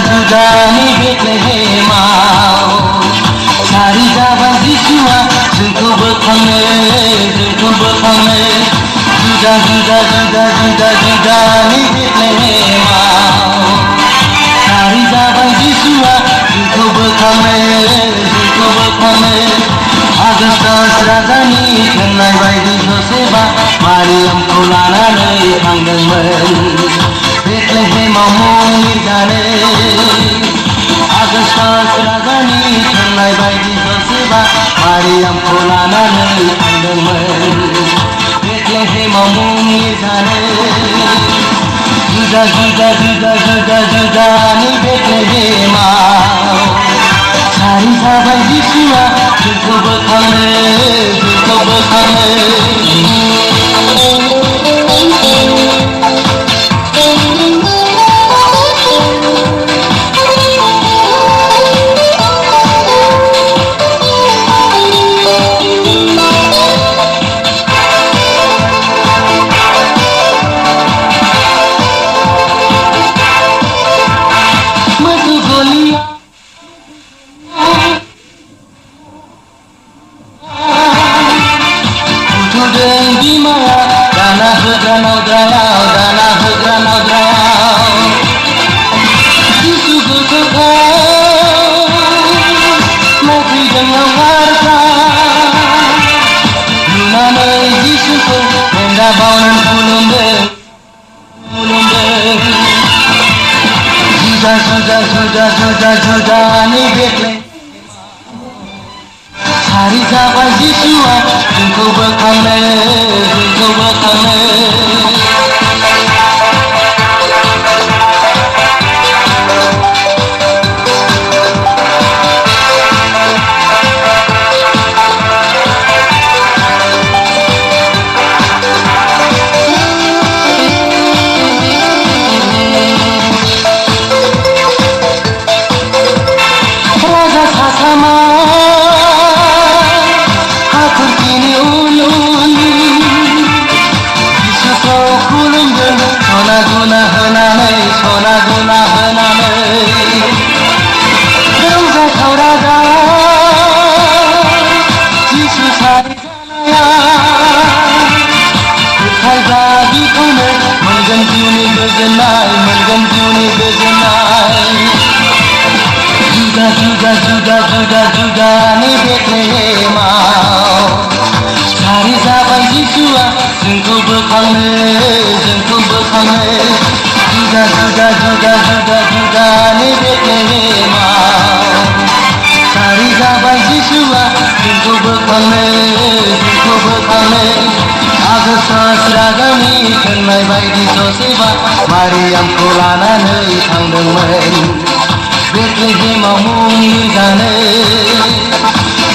जुदानि बेथलेहेमाव सारि जाबाय जिसुआ जोंखौ बोखांनो जुदानि बेथलेहेमाव सारि जाबाय जिसुआ जोंखौ बोखांनो आगस्तास राजानि थोननाय बायदि जसेफआ मारियामखौ लानानै थांदोंमोन बेथलेहेमाव मुं लिरजानो आगस्तास राजानि थोननाय बायदि जसेफआ मारियामखौ लानानै थांदोंमोन बेथलेहेमाव मुं लिरजानो जुदानि बेथलेहेमाव सारि जाबाय जिसुआ जोंखौ बोखांनो बिमाया दाना होग्रा नावद्रायाव जिसु गथ'खौ नायफैदों लावखारफ्रा नुनानै जिसुखौ मेन्दा बावनानै खुलुमदों जुदानि बेथलेहेमाव सारि जाबाय जिसुआ जोंखौ बोखांनो राजा सासामा हाथरखिनि उन जिसुखौ खुलुमदों सना गुना होनानै रंजाथाव राजा जिसु सारि जानाया फोथायब्ला बिखौनो मोनगोन जिउनि गोजोननाय जुदानि बेथलेहेमाव सारि जाबाय जिसुआ जोंखौ बोखांनो जुदानि बेथलेहेमाव सारि जाबाय जिसुआ जोंखौ बोखांनो आगस्तास राजानि थोननाय बायदि जसेफआ मारियामखौ लानानै थांदोंमोन बेथलेहेमाव मुं लिरजानो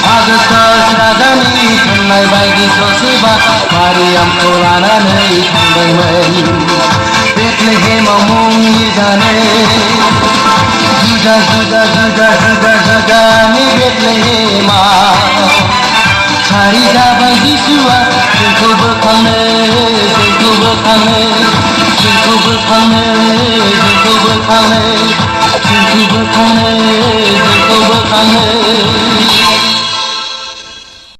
आगस्तास राजानि थोननाय बायदि जसेफआ मारियामखौ लानानै थांदोंमोन बेथलेहेमाव मुं लिरजानो जुदानि बेथलेहेमाव सारि जाबाय जिसुआ जोंखौ बोखांनो